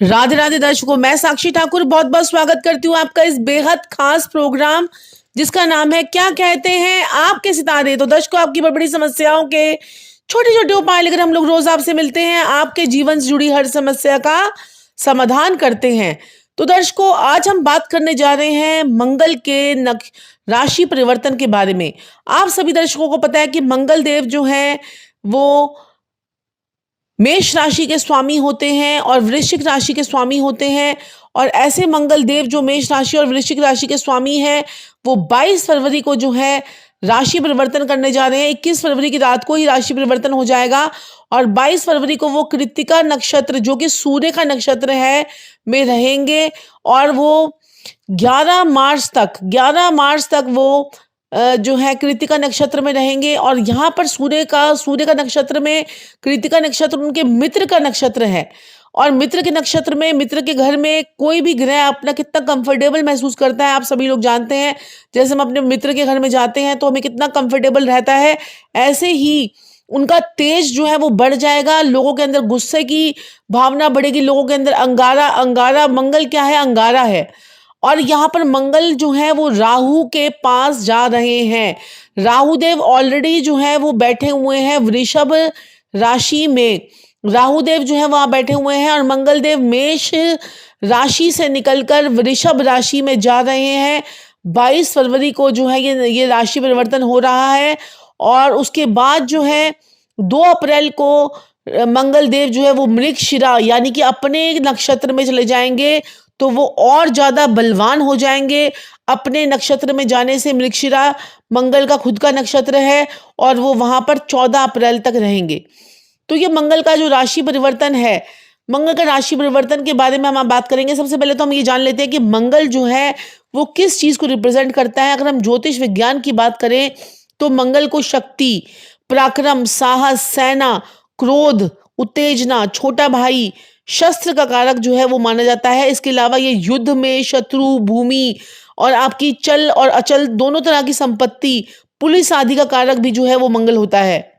राधे राधे दर्शकों, मैं साक्षी ठाकुर बहुत बहुत स्वागत करती हूँ आपका इस बेहद खास प्रोग्राम जिसका नाम है क्या कहते हैं आपके सितारे। तो दर्शकों, आपकी बड़ी बड़ी समस्याओं के छोटे छोटे उपाय लेकर हम लोग रोज आपसे मिलते हैं, आपके जीवन से जुड़ी हर समस्या का समाधान करते हैं। तो दर्शकों, आज हम बात करने जा रहे हैं मंगल के राशि परिवर्तन के बारे में। आप सभी दर्शकों को पता है कि मंगल देव जो हैं वो मेष राशि के स्वामी होते हैं और वृश्चिक राशि के स्वामी होते हैं। और ऐसे मंगल देव जो मेष राशि और वृश्चिक राशि के स्वामी हैं, वो 22 फरवरी को जो है राशि परिवर्तन करने जा रहे हैं। 21 फरवरी की रात को ही राशि परिवर्तन हो जाएगा और 22 फरवरी को वो कृत्तिका नक्षत्र, जो कि सूर्य का नक्षत्र है, में रहेंगे। और वो 11 मार्च तक वो जो है कृत्तिका नक्षत्र में रहेंगे। और यहाँ पर सूर्य का नक्षत्र में, कृत्तिका नक्षत्र उनके मित्र का नक्षत्र है। और मित्र के नक्षत्र में, मित्र के घर में कोई भी ग्रह अपना कितना कंफर्टेबल महसूस करता है, आप सभी लोग जानते हैं। जैसे हम अपने मित्र के घर में जाते हैं तो हमें कितना कंफर्टेबल रहता है, ऐसे ही उनका तेज जो है वो बढ़ जाएगा। लोगों के अंदर गुस्से की भावना बढ़ेगी, लोगों के अंदर अंगारा मंगल क्या है? अंगारा है। और यहाँ पर मंगल जो है वो राहु के पास जा रहे हैं। राहु देव ऑलरेडी जो है वो बैठे हुए हैं वृषभ राशि में। राहु देव जो है वहां बैठे हुए हैं और मंगल देव मेष राशि से निकलकर वृषभ राशि में जा रहे हैं। 22 फरवरी को जो है ये राशि परिवर्तन हो रहा है। और उसके बाद जो है 2 अप्रैल को मंगल देव जो है वो मृगशिरा यानी कि अपने नक्षत्र में चले जाएंगे, तो वो और ज्यादा बलवान हो जाएंगे। अपने नक्षत्र में जाने से, मृगशिरा मंगल का खुद का नक्षत्र है और वो वहां पर 14 अप्रैल तक रहेंगे। तो ये मंगल का जो राशि परिवर्तन है, मंगल का राशि परिवर्तन के बारे में हम बात करेंगे। सबसे पहले तो हम ये जान लेते हैं कि मंगल जो है वो किस चीज को रिप्रेजेंट करता है। अगर हम ज्योतिष विज्ञान की बात करें तो मंगल को शक्ति, पराक्रम, साहस, सेना, क्रोध, उत्तेजना, छोटा भाई, शस्त्र का कारक जो है वो माना जाता है। इसके अलावा ये युद्ध में शत्रु, भूमि और आपकी चल और अचल दोनों तरह की संपत्ति, पुलिस आदि का कारक भी जो है वो मंगल होता है।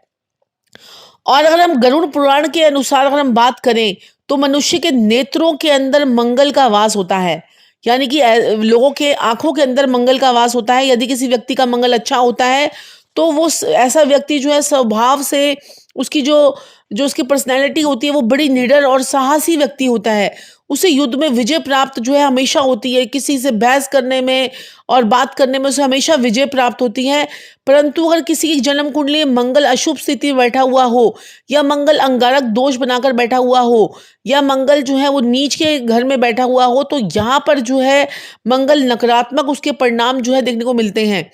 और अगर हम गरुड़ पुराण के अनुसार अगर हम बात करें तो मनुष्य के नेत्रों के अंदर मंगल का वास होता है, यानी कि लोगों के आंखों के अंदर मंगल का वास होता है। यदि किसी व्यक्ति का मंगल अच्छा होता है तो वो ऐसा व्यक्ति जो है स्वभाव से, उसकी जो उसकी पर्सनैलिटी होती है वो बड़ी निडर और साहसी व्यक्ति होता है। उसे युद्ध में विजय प्राप्त जो है हमेशा होती है। किसी से बहस करने में और बात करने में उसे हमेशा विजय प्राप्त होती है। परंतु अगर किसी की जन्म कुंडली में मंगल अशुभ स्थिति में बैठा हुआ हो, या मंगल अंगारक दोष बनाकर बैठा हुआ हो, या मंगल जो है वो नीच के घर में बैठा हुआ हो, तो यहाँ पर जो है मंगल नकारात्मक उसके परिणाम जो है देखने को मिलते हैं।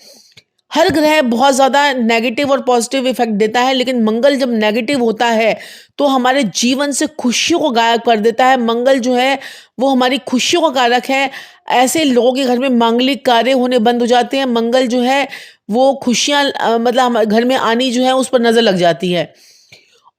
हर ग्रह बहुत ज्यादा नेगेटिव और पॉजिटिव इफेक्ट देता है, लेकिन मंगल जब नेगेटिव होता है तो हमारे जीवन से खुशियों को गायब कर देता है। मंगल जो है वो हमारी खुशियों का कारक है। ऐसे लोगों के घर में मांगलिक कार्य होने बंद हो जाते हैं। मंगल जो है वो खुशियां मतलब हमारे घर में आनी जो है उस पर नजर लग जाती है।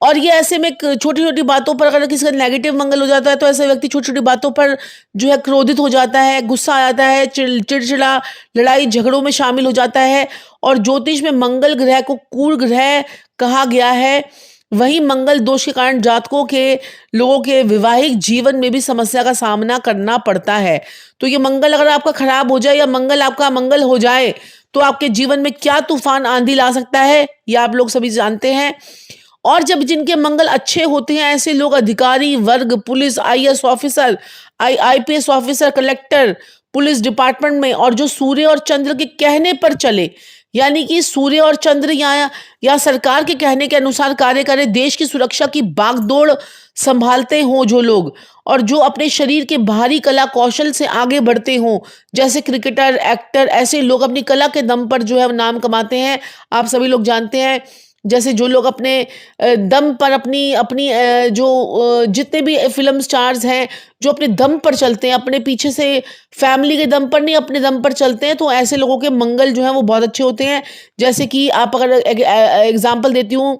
और ये ऐसे में छोटी छोटी बातों पर अगर किसी का नेगेटिव मंगल हो जाता है तो ऐसा व्यक्ति छोटी छोटी बातों पर जो है क्रोधित हो जाता है, गुस्सा आ जाता है, चिड़चिड़ा, लड़ाई झगड़ों में शामिल हो जाता है। और ज्योतिष में मंगल ग्रह को क्रूर ग्रह कहा गया है। वही मंगल दोष के कारण जातकों के लोगों के वैवाहिक जीवन में भी समस्या का सामना करना पड़ता है। तो ये मंगल अगर आपका खराब हो जाए या मंगल आपका मंगल हो जाए तो आपके जीवन में क्या तूफान आंधी ला सकता है, ये आप लोग सभी जानते हैं। और जब जिनके मंगल अच्छे होते हैं, ऐसे लोग अधिकारी वर्ग, police, IAS officer, IPS officer, collector, police department में, और जो सूर्य और चंद्र के कहने पर चले, यानी कि सूर्य और चंद्र या सरकार के कहने के अनुसार कार्य करे, देश की सुरक्षा की बागडोर संभालते हों जो लोग, और जो अपने शरीर के बाहरी कला कौशल से आगे बढ़ते हों, जैसे क्रिकेटर, एक्टर, ऐसे लोग अपनी कला के दम पर जो है नाम कमाते हैं। आप सभी लोग जानते हैं, जैसे जो लोग अपने दम पर अपनी जो जितने भी फिल्म स्टार्स हैं जो अपने दम पर चलते हैं, अपने पीछे से फैमिली के दम पर नहीं, अपने दम पर चलते हैं, तो ऐसे लोगों के मंगल जो है वो बहुत अच्छे होते हैं। जैसे कि आप अगर एग्जाम्पल देती हूँ,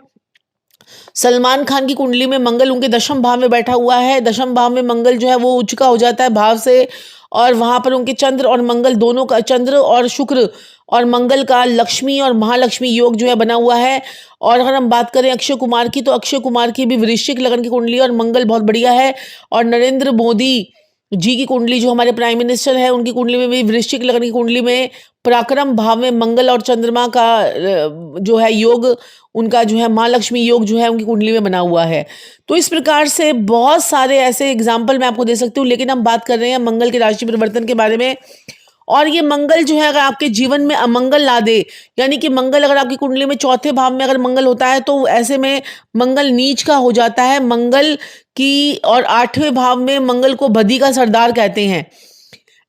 सलमान खान की कुंडली में मंगल उनके दशम भाव में बैठा हुआ है। दशम भाव में मंगल जो है वो उच्च का हो जाता है भाव से, और वहां पर उनके चंद्र और मंगल दोनों का, चंद्र और शुक्र और मंगल का लक्ष्मी और महालक्ष्मी योग जो है बना हुआ है। और अगर हम बात करें अक्षय कुमार की, तो अक्षय कुमार की भी वृश्चिक लगन की कुंडली और मंगल बहुत बढ़िया है। और नरेंद्र मोदी जी की कुंडली, जो हमारे प्राइम मिनिस्टर है, उनकी कुंडली में भी वृश्चिक लगन की कुंडली में पराक्रम भाव में मंगल और चंद्रमा का जो है योग, उनका जो है महालक्ष्मी योग जो है उनकी कुंडली में बना हुआ है। तो इस प्रकार से बहुत सारे ऐसे एग्जाम्पल मैं आपको दे सकती हूँ, लेकिन हम बात कर रहे हैं मंगल के राशि परिवर्तन के बारे में। और ये मंगल जो है अगर आपके जीवन में अमंगल ला दे, यानी कि मंगल अगर आपकी कुंडली में चौथे भाव में अगर मंगल होता है, तो ऐसे में मंगल नीच का हो जाता है। मंगल की और 8वें भाव में मंगल को बदी का सरदार कहते हैं।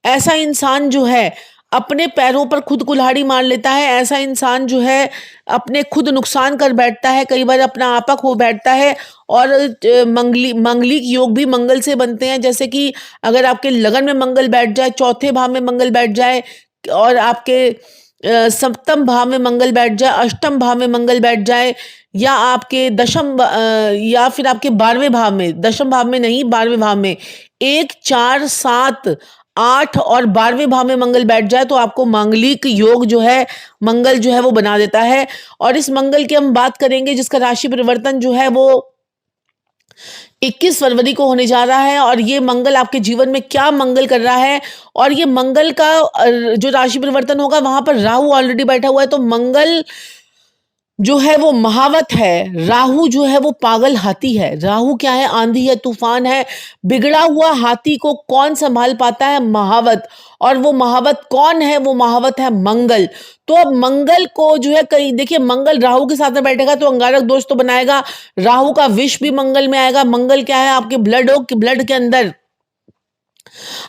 ऐसा इंसान जो है अपने पैरों पर खुद कुल्हाड़ी मार लेता है। ऐसा इंसान जो है अपने खुद नुकसान कर बैठता है, कई बार अपना आपा खो बैठता है। और मंगलिक योग भी मंगल से बनते हैं, जैसे कि अगर आपके लगन में मंगल बैठ जाए, चौथे भाव में मंगल बैठ जाए, और आपके सप्तम भाव में मंगल बैठ जाए, अष्टम भाव में मंगल बैठ जाए, या आपके या फिर आपके 12वें भाव में, दशम भाव में नहीं 12वें भाव में 1 4 7 8 और 12वें भाव में मंगल बैठ जाए, तो आपको मांगलिक योग जो है मंगल जो है वो बना देता है। और इस मंगल की हम बात करेंगे जिसका राशि परिवर्तन जो है वो 21 फरवरी को होने जा रहा है। और ये मंगल आपके जीवन में क्या मंगल कर रहा है, और ये मंगल का जो राशि परिवर्तन होगा वहां पर राहु ऑलरेडी बैठा हुआ है। तो मंगल जो है वो महावत है, राहु जो है वो पागल हाथी है। राहु क्या है? आंधी है, तूफान है। बिगड़ा हुआ हाथी को कौन संभाल पाता है? महावत। और वो महावत कौन है? वो महावत है मंगल। तो अब मंगल को जो है, कहीं देखिए, मंगल राहु के साथ में बैठेगा तो अंगारक दोष तो बनाएगा। राहु का विष भी मंगल में आएगा। मंगल क्या है? आपके ब्लड के अंदर,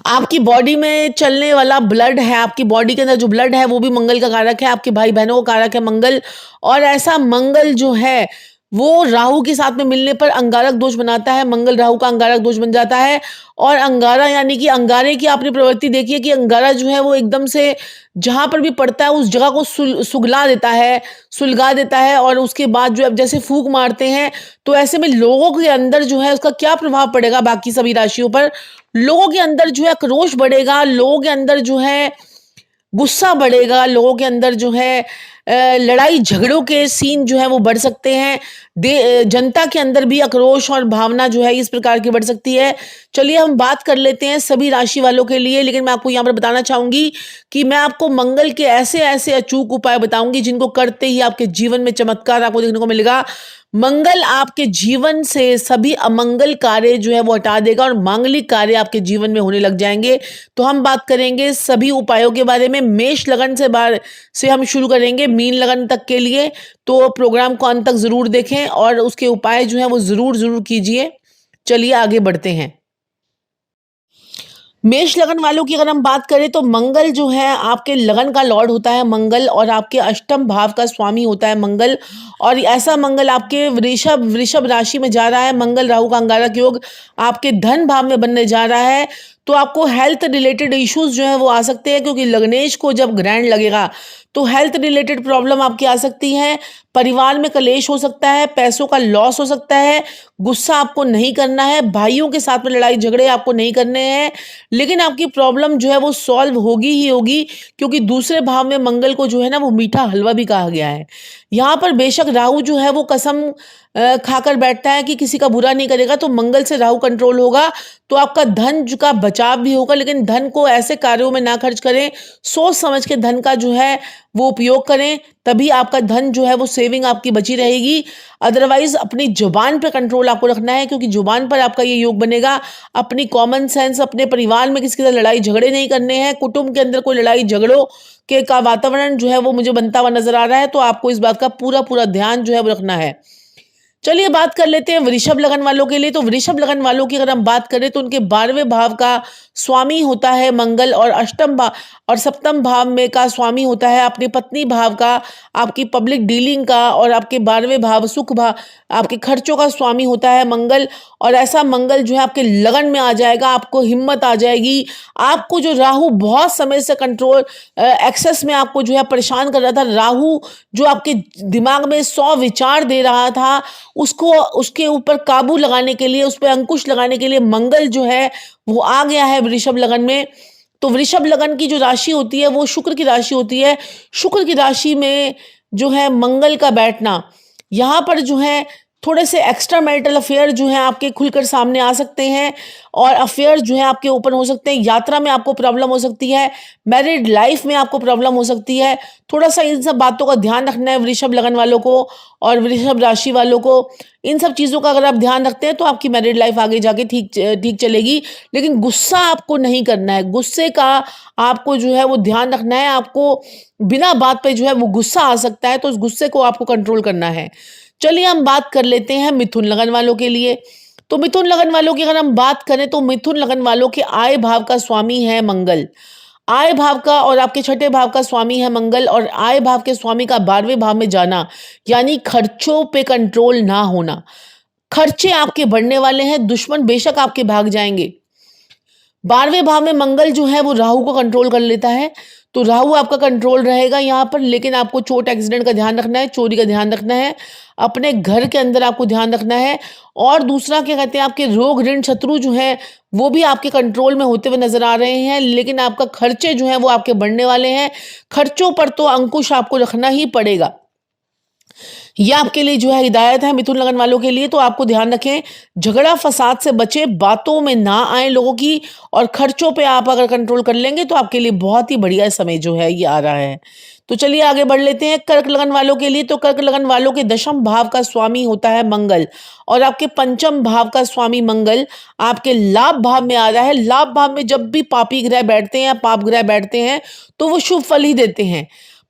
आपकी बॉडी में चलने वाला ब्लड है, आपकी बॉडी के अंदर जो ब्लड है वो भी मंगल का कारक है। आपके भाई बहनों का कारक है मंगल। और ऐसा मंगल जो है वो राहु के साथ में मिलने पर अंगारक दोष बनाता है। मंगल राहु का अंगारक दोष बन जाता है। और अंगारा यानी कि अंगारे की आपने प्रवृत्ति देखिए कि अंगारा जो है वो एकदम से जहां पर भी पड़ता है उस जगह को सुलगा देता है, सुलगा देता है। और उसके बाद जो अब जैसे फूंक मारते हैं, तो ऐसे में लोगों के अंदर जो है उसका क्या प्रभाव पड़ेगा बाकी सभी राशियों पर? लोगों के अंदर जो है क्रोध बढ़ेगा, लोगों के अंदर जो है गुस्सा बढ़ेगा, लोगों के अंदर जो है लड़ाई झगड़ों के सीन जो है वो बढ़ सकते हैं। जनता के अंदर भी आक्रोश और भावना जो है इस प्रकार की बढ़ सकती है। चलिए हम बात कर लेते हैं सभी राशि वालों के लिए, लेकिन मैं आपको यहाँ पर बताना चाहूंगी कि मैं आपको मंगल के ऐसे ऐसे अचूक उपाय बताऊंगी जिनको करते ही आपके जीवन में चमत्कार आपको देखने को मिलेगा। मंगल आपके जीवन से सभी अमंगल कार्य जो है वो हटा देगा और मांगलिक कार्य आपके जीवन में होने लग जाएंगे। तो हम बात करेंगे सभी उपायों के बारे में। मेष लगन से हम शुरू करेंगे मीन लगन तक के लिए। तो प्रोग्राम को अंत तक जरूर देखें और उसके उपाय जो है वो जरूर कीजिए। चलिए आगे बढ़ते हैं। मेष लगन वालों की अगर हम बात करें तो मंगल जो है आपके लगन का लॉर्ड होता है मंगल, और आपके अष्टम भाव का स्वामी होता है मंगल। और ऐसा मंगल आपके वृषभ राशि में जा रहा है। मंगल राहु का अंगारक योग आपके धन भाव में बनने जा रहा है। तो आपको हेल्थ रिलेटेड इश्यूज जो है वो आ सकते हैं, क्योंकि लग्नेश को जब ग्रहण लगेगा तो हेल्थ रिलेटेड प्रॉब्लम आपकी आ सकती है। परिवार में कलेश हो सकता है, पैसों का लॉस हो सकता है। गुस्सा आपको नहीं करना है, भाइयों के साथ में लड़ाई झगड़े आपको नहीं करने हैं, लेकिन आपकी प्रॉब्लम जो है वो सॉल्व होगी ही होगी, क्योंकि दूसरे भाव में मंगल को जो है ना वो मीठा हलवा भी कहा गया है। यहाँ पर बेशक राहु जो है वो कसम खाकर बैठता है कि किसी का बुरा नहीं करेगा, तो मंगल से राहु कंट्रोल होगा तो आपका धन का बचाव भी होगा। लेकिन धन को ऐसे कार्यों में ना खर्च करें, सोच समझ के धन का जो है वो उपयोग करें, तभी आपका धन जो है वो सेविंग आपकी बची रहेगी। अदरवाइज अपनी जुबान पर कंट्रोल आपको रखना है, क्योंकि जुबान पर आपका ये योग बनेगा। अपनी कॉमन सेंस, अपने परिवार में किसी के साथ लड़ाई झगड़े नहीं करने हैं। कुटुंब के अंदर कोई लड़ाई झगड़ों के का वातावरण जो है वो मुझे बनता हुआ नजर आ रहा है, तो आपको इस बात का पूरा ध्यान जो है वो रखना है। चलिए बात कर लेते हैं वृषभ लगन वालों के लिए। तो वृषभ लगन वालों की अगर हम बात करें तो उनके 12वें भाव का स्वामी होता है मंगल, और अष्टम भाव और सप्तम भाव में का स्वामी होता है अपनी पत्नी भाव का, आपकी पब्लिक डीलिंग का। और आपके 12वें भाव सुख भाव, आपके खर्चों का स्वामी होता है मंगल। और ऐसा मंगल जो है आपके लगन में आ जाएगा, आपको हिम्मत आ जाएगी। आपको जो राहु बहुत समय से कंट्रोल एक्सेस में आपको जो है परेशान कर रहा था, राहु जो आपके दिमाग में 100 विचार दे रहा था, उसको उसके ऊपर काबू लगाने के लिए, उस पर अंकुश लगाने के लिए मंगल जो है वो आ गया है वृषभ लगन में। तो वृषभ लगन की जो राशि होती है वो शुक्र की राशि होती है। शुक्र की राशि में जो है मंगल का बैठना, यहाँ पर जो है थोड़े से एक्स्ट्रा मैरिटल अफेयर जो है आपके खुलकर सामने आ सकते हैं और अफेयर जो है आपके ओपन हो सकते हैं। यात्रा में आपको प्रॉब्लम हो सकती है, मैरिड लाइफ में आपको प्रॉब्लम हो सकती है। थोड़ा सा इन सब बातों का ध्यान रखना है वृषभ लगन वालों को और वृषभ राशि वालों को। इन सब चीज़ों का अगर आप ध्यान रखते हैं तो आपकी मैरिड लाइफ आगे जाके ठीक ठीक चलेगी। लेकिन गुस्सा आपको नहीं करना है, गुस्से का आपको जो है वो ध्यान रखना है। आपको बिना बात पे जो है वो गुस्सा आ सकता है, तो उस गुस्से को आपको कंट्रोल करना है। चलिए हम बात कर लेते हैं मिथुन लगन वालों के लिए। तो मिथुन लगन वालों की अगर हम बात करें तो मिथुन लगन वालों के आय भाव का स्वामी है मंगल। आय भाव का और आपके छठे भाव का स्वामी है मंगल, और आय भाव के स्वामी का 12वें भाव में जाना यानी खर्चों पे कंट्रोल ना होना। खर्चे आपके बढ़ने वाले हैं, दुश्मन बेशक आपके भाग जाएंगे। 12वें भाव में मंगल जो है वो राहु को कंट्रोल कर लेता है, तो राहु आपका कंट्रोल रहेगा यहाँ पर। लेकिन आपको चोट एक्सीडेंट का ध्यान रखना है, चोरी का ध्यान रखना है, अपने घर के अंदर आपको ध्यान रखना है। और दूसरा क्या कहते हैं, आपके रोग ऋण शत्रु जो हैं वो भी आपके कंट्रोल में होते हुए नजर आ रहे हैं। लेकिन आपका खर्चे जो हैं वो आपके बढ़ने वाले हैं। खर्चों पर तो अंकुश आपको रखना ही पड़ेगा। ये आपके लिए जो है हिदायत है मिथुन लगन वालों के लिए। तो आपको ध्यान रखें, झगड़ा फसाद से बचे, बातों में ना आए लोगों की, और खर्चों पे आप अगर कंट्रोल कर लेंगे तो आपके लिए बहुत ही बढ़िया समय जो है ये आ रहा है। तो चलिए आगे बढ़ लेते हैं कर्क लगन वालों के लिए। तो कर्क लगन वालों के दशम भाव का स्वामी होता है मंगल, और आपके पंचम भाव का स्वामी मंगल आपके लाभ भाव में आ रहा है। लाभ भाव में जब भी पापी ग्रह बैठते हैं, पाप ग्रह बैठते हैं, तो वो शुभ फल ही देते हैं।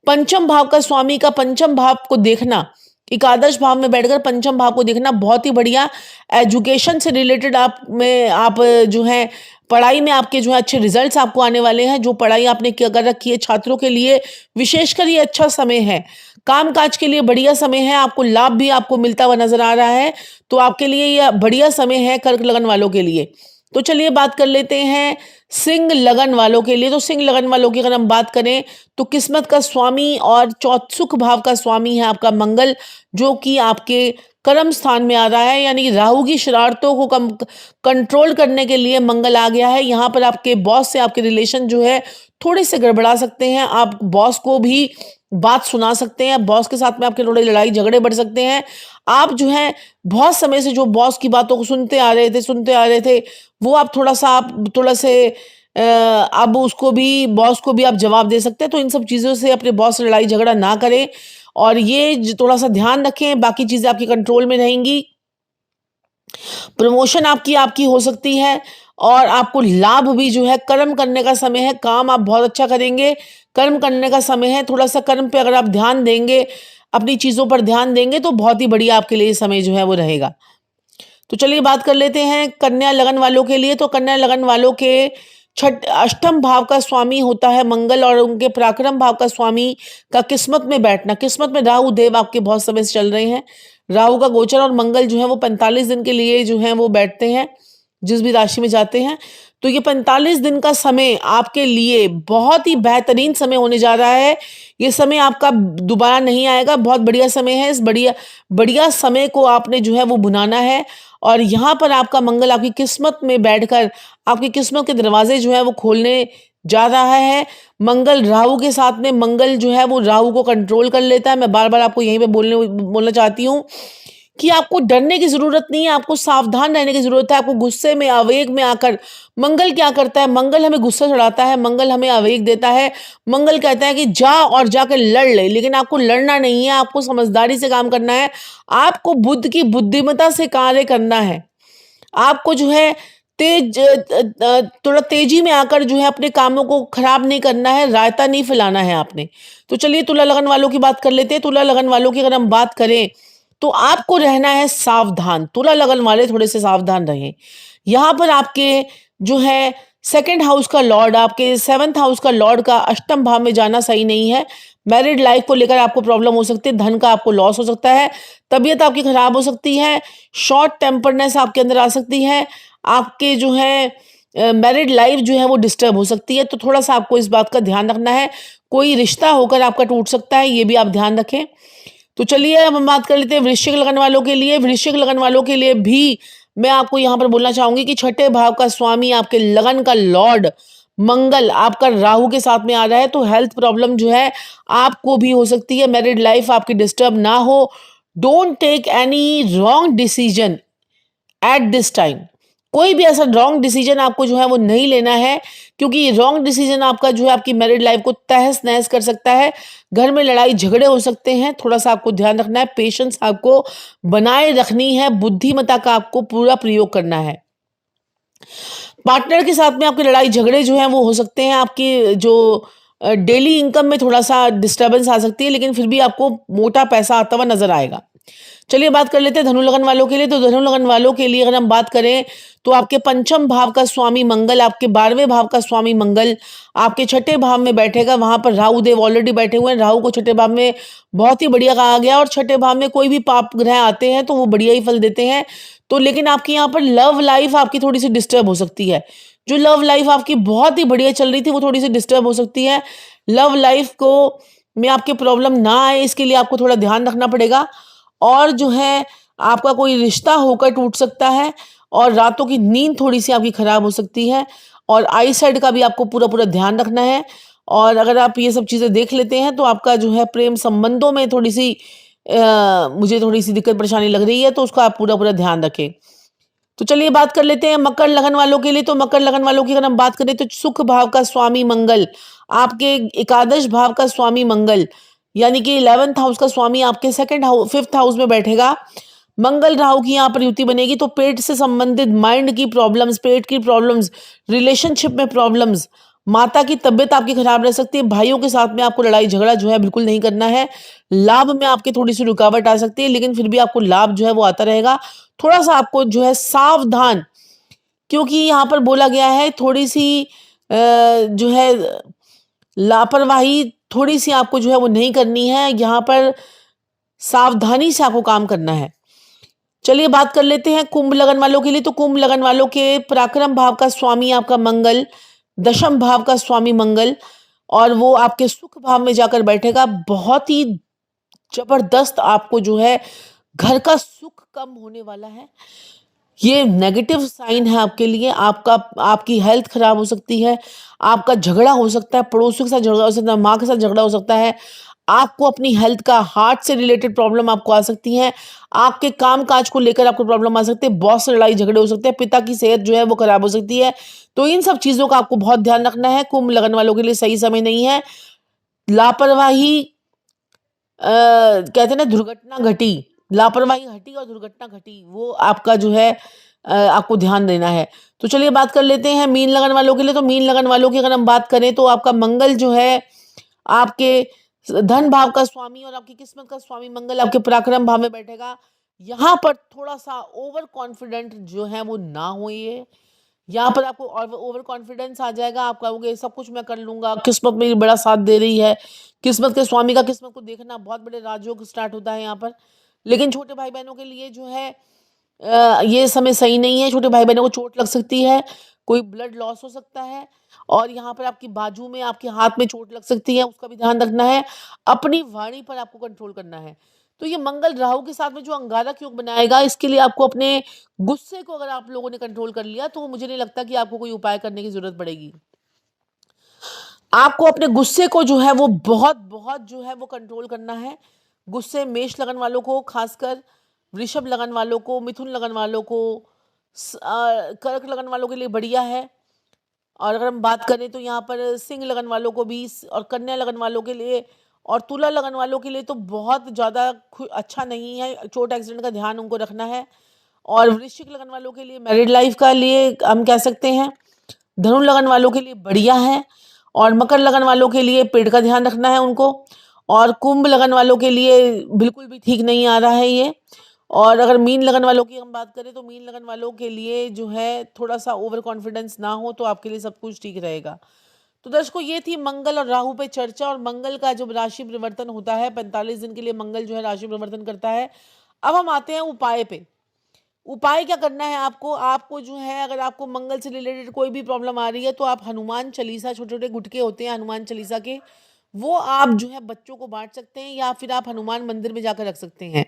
पंचम भाव का स्वामी का पंचम भाव को देखना, एकादश भाव में बैठकर पंचम भाव को देखना बहुत ही बढ़िया। एजुकेशन से रिलेटेड आप जो है पढ़ाई में आपके जो है अच्छे रिजल्ट्स आपको आने वाले हैं। जो पढ़ाई आपने कर रखी है छात्रों के लिए विशेषकर ये अच्छा समय है। कामकाज के लिए बढ़िया समय है, आपको लाभ भी आपको मिलता हुआ नजर आ रहा है। तो आपके लिए यह बढ़िया समय है कर्क लगन वालों के लिए। तो चलिए बात कर लेते हैं सिंह लगन वालों के लिए। तो सिंह लगन वालों की अगर हम बात करें तो किस्मत का स्वामी और चौथुक भाव का स्वामी है आपका मंगल, जो कि आपके कर्म स्थान में आ रहा है। यानी राहु की शरारतों को कंट्रोल करने के लिए मंगल आ गया है। यहाँ पर आपके बॉस से आपके रिलेशन जो है थोड़े से गड़बड़ा सकते हैं। आप बॉस को भी बात सुना सकते हैं, बॉस के साथ में आपके थोड़े लड़ाई झगड़े बढ़ सकते हैं। आप जो है बहुत समय से जो बॉस की बातों को सुनते आ रहे थे वो आप थोड़ा से अब उसको भी, बॉस को भी आप जवाब दे सकते हैं। तो इन सब चीज़ों से अपने बॉस से लड़ाई झगड़ा ना करें और ये थोड़ा सा ध्यान रखें, बाकी चीज़ें आपकी कंट्रोल में रहेंगी। प्रमोशन आपकी हो सकती है और आपको लाभ भी जो है, कर्म करने का समय है, काम आप बहुत अच्छा करेंगे, कर्म करने का समय है। थोड़ा सा कर्म पे अगर आप ध्यान देंगे, अपनी चीज़ों पर ध्यान देंगे तो बहुत ही बढ़िया आपके लिए समय जो है वो रहेगा। तो चलिए बात कर लेते हैं कन्या लगन वालों के लिए। तो कन्या लगन वालों के अष्टम भाव का स्वामी होता है मंगल, और उनके पराक्रम भाव का स्वामी का किस्मत में बैठना। किस्मत में राहु देव आपके बहुत समय से चल रहे हैं। राहु का गोचर और मंगल जो है वो 45 दिन के लिए जो है वो बैठते हैं जिस भी राशि में जाते हैं। तो ये 45 दिन का समय आपके लिए बहुत ही बेहतरीन समय होने जा रहा है। ये समय आपका दोबारा नहीं आएगा, बहुत बढ़िया समय है। इस बढ़िया समय को आपने जो है वो बुनाना है, और यहाँ पर आपका मंगल आपकी किस्मत में बैठकर आपकी किस्मत के दरवाजे जो है वो खोलने जा रहा है। मंगल राहु के साथ में, मंगल जो है वो राहु को कंट्रोल कर लेता है। मैं बार बार आपको यहीं पे बोलना चाहती हूँ कि आपको डरने की जरूरत नहीं है, आपको सावधान रहने की जरूरत है। आपको गुस्से में, आवेग में आकर मंगल क्या करता है, मंगल हमें गुस्सा चढ़ाता है, मंगल हमें आवेग देता है। मंगल कहता है कि जा और जाकर लड़ ले, लेकिन आपको लड़ना नहीं है, आपको समझदारी से काम करना है, आपको बुद्ध की बुद्धिमत्ता से कार्य करना है। आपको जो है थोड़ा तेजी में आकर जो है अपने कामों को खराब नहीं करना है, रायता नहीं फैलाना है आपने। तो चलिए तुला लगन वालों की बात कर लेते हैं। तुला लगन वालों की अगर हम बात करें तो आपको रहना है सावधान। तुला लगन वाले थोड़े से सावधान रहें। यहाँ पर आपके जो है सेकंड हाउस का लॉर्ड, आपके 7th हाउस का लॉर्ड का अष्टम भाव में जाना सही नहीं है। मैरिड लाइफ को लेकर आपको प्रॉब्लम हो सकती है, धन का आपको लॉस हो सकता है, तबीयत आपकी खराब हो सकती है, शॉर्ट टेम्परनेस आपके अंदर आ सकती है, आपके जो है मैरिड लाइफ जो है वो डिस्टर्ब हो सकती है। तो थोड़ा सा आपको इस बात का ध्यान रखना है। कोई रिश्ता होकर आपका टूट सकता है, ये भी आप ध्यान रखें। तो चलिए अब हम बात कर लेते हैं वृश्चिक लगन वालों के लिए। वृश्चिक लगन वालों के लिए भी मैं आपको यहाँ पर बोलना चाहूंगी कि छठे भाव का स्वामी, आपके लगन का लॉर्ड मंगल आपका राहु के साथ में आ रहा है, तो हेल्थ प्रॉब्लम जो है आपको भी हो सकती है। मैरिड लाइफ आपकी डिस्टर्ब ना हो। Don't take any wrong decision at this time. कोई भी ऐसा रॉन्ग डिसीजन आपको जो है वो नहीं लेना है, क्योंकि रॉन्ग डिसीजन आपका जो है आपकी मैरिड लाइफ को तहस नहस कर सकता है। घर में लड़ाई झगड़े हो सकते हैं, थोड़ा सा आपको ध्यान रखना है। पेशेंस आपको बनाए रखनी है, बुद्धिमत्ता का आपको पूरा प्रयोग करना है। पार्टनर के साथ में आपके लड़ाई झगड़े जो हैं वो हो सकते हैं। आपकी जो डेली इनकम में थोड़ा सा डिस्टर्बेंस आ सकती है, लेकिन फिर भी आपको मोटा पैसा आता हुआ नजर आएगा। चलिए बात कर लेते हैं धनु लगन वालों के लिए। तो धनु लगन वालों के लिए अगर हम बात करें, तो आपके पंचम भाव का स्वामी मंगल, आपके 12वें भाव का स्वामी मंगल आपके छठे भाव में बैठेगा। वहां पर राहु देव ऑलरेडी बैठे हुए हैं। राहु को छठे भाव में बहुत ही बढ़िया कहा गया, और छठे भाव में कोई भी पाप ग्रह आते हैं तो वो बढ़िया ही फल देते हैं। तो लेकिन आपकी यहाँ पर लव लाइफ आपकी थोड़ी सी डिस्टर्ब हो सकती है। जो लव लाइफ आपकी बहुत ही बढ़िया चल रही थी वो थोड़ी सी डिस्टर्ब हो सकती है। लव लाइफ को में आपके प्रॉब्लम ना आए, इसके लिए आपको थोड़ा ध्यान रखना पड़ेगा। और जो है आपका कोई रिश्ता होकर टूट सकता है, और रातों की नींद थोड़ी सी आपकी खराब हो सकती है, और आई साइड का भी आपको पूरा पूरा ध्यान रखना है। और अगर आप ये सब चीज़ें देख लेते हैं तो आपका जो है प्रेम संबंधों में थोड़ी सी मुझे थोड़ी सी दिक्कत परेशानी लग रही है, तो उसका आप पूरा पूरा ध्यान रखें। तो चलिए बात कर लेते हैं मकर लगन वालों के लिए। तो मकर लगन वालों की अगर हम बात करें, तो सुख भाव का स्वामी मंगल आपके एकादश भाव का स्वामी मंगल, यानी कि 11th हाउस का स्वामी आपके सेकंड हाउस 5th हाउस में बैठेगा। मंगल राहु की यहाँ पर युति बनेगी, तो पेट से संबंधित माइंड की प्रॉब्लम्स, पेट की प्रॉब्लम्स, रिलेशनशिप में प्रॉब्लम्स, माता की तबीयत आपकी खराब रह सकती है। भाइयों के साथ में आपको लड़ाई झगड़ा जो है बिल्कुल नहीं करना है। लाभ में आपके थोड़ी सी रुकावट आ सकती है, लेकिन फिर भी आपको लाभ जो है वो आता रहेगा। थोड़ा सा आपको जो है सावधान, क्योंकि यहाँ पर बोला गया है थोड़ी सी जो है लापरवाही थोड़ी सी आपको जो है वो नहीं करनी है। यहाँ पर सावधानी से आपको काम करना है। चलिए बात कर लेते हैं कुंभ लगन वालों के लिए। तो कुंभ लगन वालों के पराक्रम भाव का स्वामी आपका मंगल, दशम भाव का स्वामी मंगल, और वो आपके सुख भाव में जाकर बैठेगा। बहुत ही जबरदस्त आपको जो है घर का सुख कम होने वाला है। ये नेगेटिव साइन है आपके लिए। आपकी हेल्थ खराब हो सकती है, आपका झगड़ा हो सकता है, पड़ोसियों के साथ झगड़ा हो सकता है, माँ के साथ झगड़ा हो सकता है। आपको अपनी हेल्थ का, हार्ट से रिलेटेड प्रॉब्लम आपको आ सकती है। आपके काम काज को लेकर आपको प्रॉब्लम आ सकती है। बॉस से लड़ाई झगड़े हो सकते हैं। पिता की सेहत जो है वो खराब हो सकती है। तो इन सब चीजों का आपको बहुत ध्यान रखना है। कुंभ लगन वालों के लिए सही समय नहीं है। लापरवाही कहते हैं ना, दुर्घटना घटी, लापरवाही हटी और दुर्घटना घटी, वो आपका जो है आपको ध्यान देना है। तो चलिए बात कर लेते हैं मीन लगन वालों के लिए। तो मीन लगन वालों की अगर हम बात करें, तो आपका मंगल जो है आपके धन भाव का स्वामी और आपकी किस्मत का स्वामी मंगल आपके पराक्रम भाव में बैठेगा। यहाँ पर थोड़ा सा ओवर कॉन्फिडेंट जो है वो ना हो। ये यहाँ पर आपको ओवर कॉन्फिडेंस आ जाएगा। आप कहोगे सब कुछ मैं कर लूंगा, किस्मत मेरी बड़ा साथ दे रही है। किस्मत के स्वामी का किस्मत को देखना, बहुत बड़े राजयोग स्टार्ट होता है यहाँ पर। लेकिन छोटे भाई बहनों के लिए जो है ये समय सही नहीं है। छोटे भाई बहनों को चोट लग सकती है, कोई ब्लड लॉस हो सकता है, और यहाँ पर आपकी बाजू में, आपके हाथ में चोट लग सकती है, उसका भी ध्यान रखना है। अपनी वाणी पर आपको कंट्रोल करना है। तो ये मंगल राहु के साथ में जो अंगारक योग बनाएगा, इसके लिए आपको अपने गुस्से को अगर आप लोगों ने कंट्रोल कर लिया, तो मुझे नहीं लगता कि आपको कोई उपाय करने की जरूरत पड़ेगी। आपको अपने गुस्से को जो है वो बहुत बहुत जो है वो कंट्रोल करना है। गुस्से मेष लगन वालों को, खासकर वृषभ लगन वालों को, मिथुन लगन वालों को, कर्क लगन वालों के लिए बढ़िया है। और अगर हम बात करें तो यहाँ पर सिंह लगन वालों को भी, और कन्या लगन वालों के लिए, और तुला लगन वालों के लिए तो बहुत ज़्यादा अच्छा नहीं है। चोट एक्सीडेंट का ध्यान उनको रखना है। और वृश्चिक लगन वालों के लिए, मैरिड लाइफ का लिए हम कह सकते हैं, धनु लगन वालों के लिए बढ़िया है। और मकर लगन वालों के लिए पेट का ध्यान रखना है उनको। और कुंभ लगन वालों के लिए बिल्कुल भी ठीक नहीं आ रहा है ये। और अगर मीन लगन वालों की हम बात करें, तो मीन लगन वालों के लिए जो है थोड़ा सा ओवर कॉन्फिडेंस ना हो, तो आपके लिए सब कुछ ठीक रहेगा। तो दर्शकों, ये थी मंगल और राहु पे चर्चा। और मंगल का जो राशि परिवर्तन होता है, 45 दिन के लिए मंगल जो है राशि परिवर्तन करता है। अब हम आते हैं उपाय पे। उपाय क्या करना है आपको? आपको जो है, अगर आपको मंगल से रिलेटेड कोई भी प्रॉब्लम आ रही है, तो आप हनुमान चालीसा, छोटे छोटे गुटके होते हैं हनुमान चालीसा के, वो आप जो है बच्चों को बांट सकते हैं, या फिर आप हनुमान मंदिर में जाकर रख सकते हैं।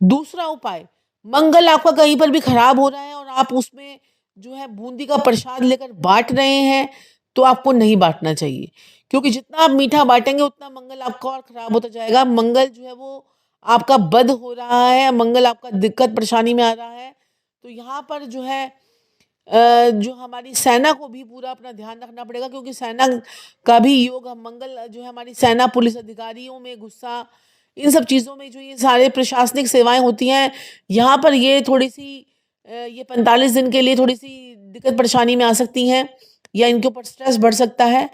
दूसरा उपाय, मंगल आपका कहीं पर भी खराब हो रहा है और आप उसमें जो है बूंदी का प्रसाद लेकर बांट रहे हैं, तो आपको नहीं बाँटना चाहिए। क्योंकि जितना आप मीठा बाँटेंगे उतना मंगल आपका और खराब होता जाएगा। मंगल जो है वो आपका बद हो रहा है, मंगल आपका दिक्कत परेशानी में आ रहा है। तो यहाँ पर जो है जो हमारी सेना को भी पूरा अपना ध्यान रखना पड़ेगा, क्योंकि सेना का भी योग मंगल जो है हमारी सेना, पुलिस अधिकारियों में गुस्सा, इन सब चीज़ों में जो ये सारे प्रशासनिक सेवाएं होती हैं, यहाँ पर ये थोड़ी सी ये 45 दिन के लिए थोड़ी सी दिक्कत परेशानी में आ सकती हैं, या इनके ऊपर स्ट्रेस बढ़ सकता है।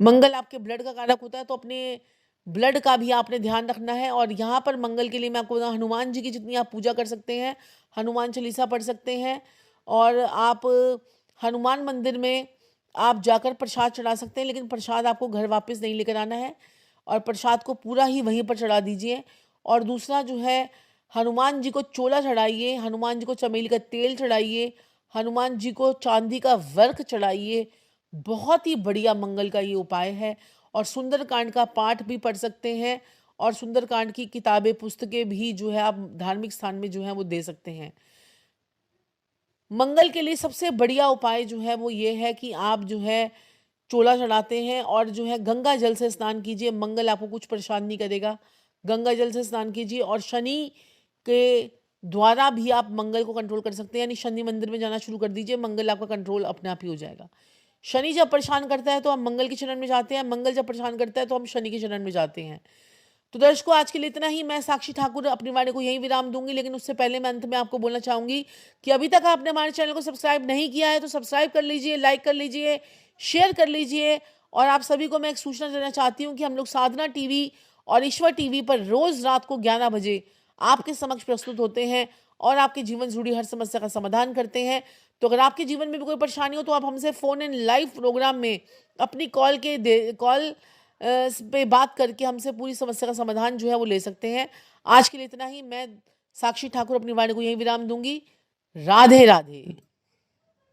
मंगल आपके ब्लड का कारक होता है, तो अपने ब्लड का भी आपने ध्यान रखना है। और यहाँ पर मंगल के लिए मैं आपको बताऊं, हनुमान जी की जितनी आप पूजा कर सकते हैं, हनुमान चालीसा पढ़ सकते हैं, और आप हनुमान मंदिर में आप जाकर प्रसाद चढ़ा सकते हैं, लेकिन प्रसाद आपको घर वापस नहीं लेकर आना है, और प्रसाद को पूरा ही वहीं पर चढ़ा दीजिए। और दूसरा जो है, हनुमान जी को चोला चढ़ाइए, हनुमान जी को चमेली का तेल चढ़ाइए, हनुमान जी को चांदी का वर्क चढ़ाइए। बहुत ही बढ़िया मंगल का ये उपाय है। और सुंदरकांड का पाठ भी पढ़ सकते हैं, और सुंदरकांड की किताबें, पुस्तकें भी जो है आप धार्मिक स्थान में जो है वो दे सकते हैं। मंगल के लिए सबसे बढ़िया उपाय जो है वो ये है कि आप जो है चोला चढ़ाते हैं और जो है गंगा जल से स्नान कीजिए। मंगल आपको कुछ परेशान नहीं करेगा। गंगा जल से स्नान कीजिए, और शनि के द्वारा भी आप मंगल को कंट्रोल कर सकते हैं, यानी शनि मंदिर में जाना शुरू कर दीजिए, मंगल आपका कंट्रोल अपने आप ही हो जाएगा। शनि जब परेशान करता है तो हम मंगल की शरण में जाते हैं, मंगल जब परेशान करता है तो हम शनि की शरण में जाते हैं। तो दर्शकों, आज के लिए इतना ही। मैं साक्षी ठाकुर अपनी वाणी को यहीं विराम दूंगी, लेकिन उससे पहले मैं अंत में आपको बोलना चाहूंगी कि अभी तक आपने हमारे चैनल को सब्सक्राइब नहीं किया है तो सब्सक्राइब कर लीजिए, लाइक कर लीजिए, शेयर कर लीजिए। और आप सभी को मैं एक सूचना देना चाहती हूँ कि हम लोग साधना टीवी और ईश्वर टीवी पर रोज रात को 11 बजे आपके समक्ष प्रस्तुत होते हैं, और आपके जीवन से जुड़ी हर समस्या का समाधान करते हैं। तो अगर आपके जीवन में भी कोई परेशानी हो तो आप हमसे फोन इन लाइव प्रोग्राम में अपनी कॉल पे बात करके हमसे पूरी समस्या का समाधान जो है वो ले सकते हैं। आज के लिए इतना ही। मैं साक्षी ठाकुर अपनी वाणी को यहीं विराम दूंगी। राधे राधे।